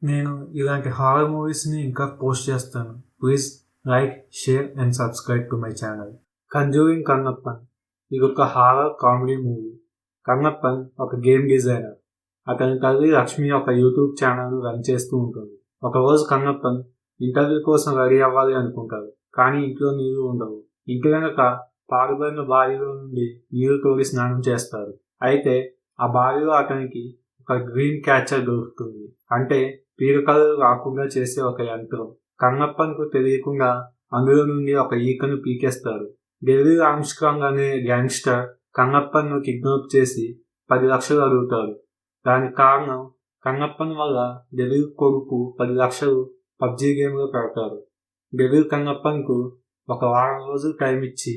నేను ఇలాంటి హారర్ మూవీస్ని ఇంకా పోస్ట్ చేస్తాను. Please like, share and subscribe to my channel. Conjuring Kannappan ఇది ఒక హారర్ కామెడీ మూవీ. కన్నప్పన్ ఒక గేమ్ డిజైనర్. అతని తల్లి లక్ష్మి ఒక యూట్యూబ్ ఛానల్ను రన్ చేస్తూ ఉంటుంది. ఒకరోజు కన్నప్పన్ ఇంటర్వ్యూ కోసం రెడీ అవ్వాలి అనుకుంటారు. కానీ ఇంట్లో నీళ్లు ఉండవు. ఇంటి వెనక పాడుబడిన బావిలో నుండి నీళ్లు తోడి స్నానం చేస్తారు. అయితే ఆ బావిలో అతనికి ఒక గ్రీన్ క్యాచర్ దొరుకుతుంది. అంటే పీడకలు రాకుండా చేసే ఒక యంత్రం. కన్నప్పన్కు తెలియకుండా అందులో నుండి ఒక ఈకను పీకేస్తారు. డెవిల్ ఆర్మ్స్ట్రాంగ్ అనే గ్యాంగ్స్టర్ కన్నప్పన్ను కిడ్నాప్ చేసి 10 లక్షలు అడుగుతారు. దానికి కారణం కన్నప్పన్ వల్ల డెవిల్ కొడుకు 10 లక్షలు పబ్జీ గేమ్లో పెడతారు. డెవిల్ కన్నప్పన్కు ఒక వారం రోజులు టైం ఇచ్చి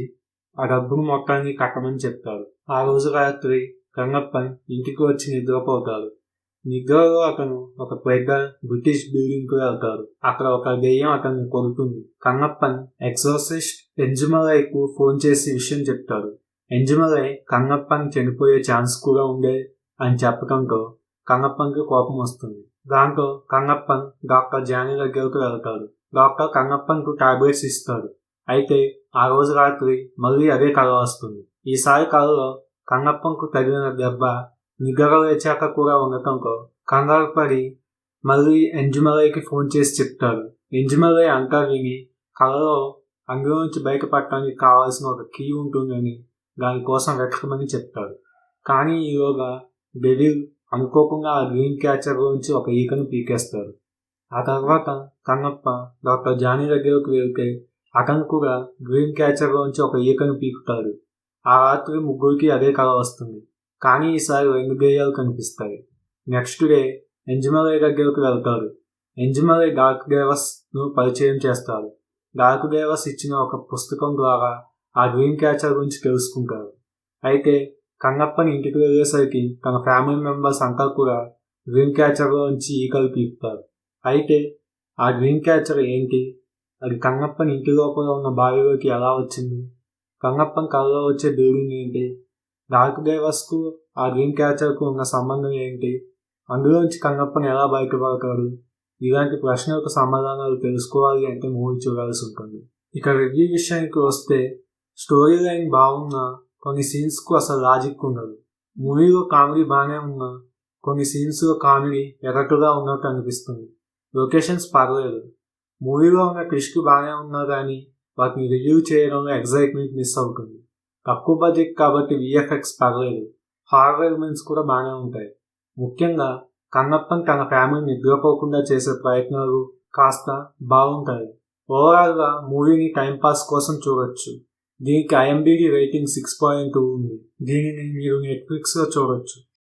ఆ డబ్బును మొత్తాన్ని కట్టమని చెప్తారు. ఆ రోజు రాత్రి కన్నప్పన్ ఇంటికి వచ్చి నిద్రపోతాడు. నిద్రలో అతను ఒక పెద్ద బ్రిటిష్ బిల్డింగ్ కు వెళ్తారు. అక్కడ ఒక దెయ్యం అతన్ని కొడుతుంది. కన్నప్పన్ ఎగ్జార్సిస్ట్ ఎంజుమలైకు ఫోన్ చేసి విషయం చెప్తాడు. ఎంజుమలై కన్నప్పన్ చనిపోయే ఛాన్స్ కూడా ఉండే అని చెప్పడంతో కన్నప్పన్కి కోపం వస్తుంది. దాంతో కన్నప్పన్ డాక్టర్ జానీ దగ్గరకు వెళ్తాడు. డాక్టర్ కన్నప్పన్కు టాబ్లెట్స్ ఇస్తాడు. అయితే ఆ రోజు రాత్రి మళ్ళీ అదే కళ వస్తుంది. ఈసారి కళలో కన్నప్పన్కు తగిలిన దెబ్బ నిద్ర లేచాక కూడా ఉండటంతో కంగారు పడి మళ్ళీ ఎంజుమలైకి ఫోన్ చేసి చెప్తాడు. ఎంజుమలై అంతా విని కళలో అందులో నుంచి బయటపడటానికి కావాల్సిన ఒక కీ ఉంటుందని దానికోసం వెతకమని చెప్తాడు. కానీ ఈలోగా డెవిల్ అనుకోకుండా ఆ గ్రీన్ క్యాచర్ నుంచి ఒక ఈకను పీకేస్తాడు. ఆ తర్వాత కన్నప్ప డాక్టర్ జానీ దగ్గరకు వెళ్తే అతను కూడా గ్రీన్ క్యాచర్ నుంచి ఒక ఈకను పీకుతాడు. ఆ రాత్రి ముగ్గురికి అదే కళ వస్తుంది. కానీ ఈసారి 2 దెయ్యాలు కనిపిస్తాయి. నెక్స్ట్ డే ఎంజుమలై దగ్గరకు వెళ్తాడు. ఎంజుమలై డార్క్ డేవస్ ను పరిచయం చేస్తాడు. డార్క్ డేవస్ ఇచ్చిన ఒక పుస్తకం ద్వారా ఆ గ్రీన్ క్యాచర్ గురించి తెలుసుకుంటారు. అయితే కన్నప్పని ఇంటికి వెళ్ళేసరికి తన ఫ్యామిలీ మెంబర్స్ అంతా కూడా గ్రీన్ క్యాచర్లో నుంచి ఈకలు పీకుతారు. అయితే ఆ గ్రీన్ క్యాచర్ ఏంటి, అది కన్నప్పని ఇంటి లోపల ఉన్న బావిలోకి ఎలా వచ్చింది, కన్నప్పన్ కళలో వచ్చే బిల్డింగ్ ఏంటి, డార్క్ డేవస్కు ఆ గ్రీన్ క్యాచర్కు ఉన్న సంబంధం ఏంటి, అందులోంచి కన్నప్పన్ ఎలా బయటపడతాడు, ఇలాంటి ప్రశ్నలకు సమాధానాలు తెలుసుకోవాలి అంటే మూవీ చూడాల్సి ఉంటుంది. ఇక రివ్యూ విషయానికి వస్తే స్టోరీ లైన్ బాగున్నా కొన్ని సీన్స్కు అసలు లాజిక్ ఉండదు. మూవీలో కామెడీ బాగానే ఉన్నా కొన్ని సీన్స్లో కామెడీ ఎగటుగా ఉన్నట్టు అనిపిస్తుంది. లొకేషన్స్ పర్లేదు. మూవీలో ఉన్న ట్విస్టులు బాగానే ఉన్నా కానీ వాటిని రివ్యూ చేయడంలో ఎగ్జైట్మెంట్ మిస్ అవుతుంది. తక్కువ బడ్జెట్ కాబట్టి విఎఫ్ఎక్స్ పర్లేదు. హారర్ ఎలిమెంట్స్ కూడా బాగానే ఉంటాయి. ముఖ్యంగా కన్నప్పన్ తన ఫ్యామిలీ నిద్రపోకుండా చేసే ప్రయత్నాలు కాస్త బాగుంటాయి. ఓవరాల్గా మూవీని టైంపాస్ కోసం చూడొచ్చు. దీనికి IMDb రేటింగ్ 6.2 ఉంది. దీనిని మీరు నెట్ఫ్లిక్స్లో చూడొచ్చు.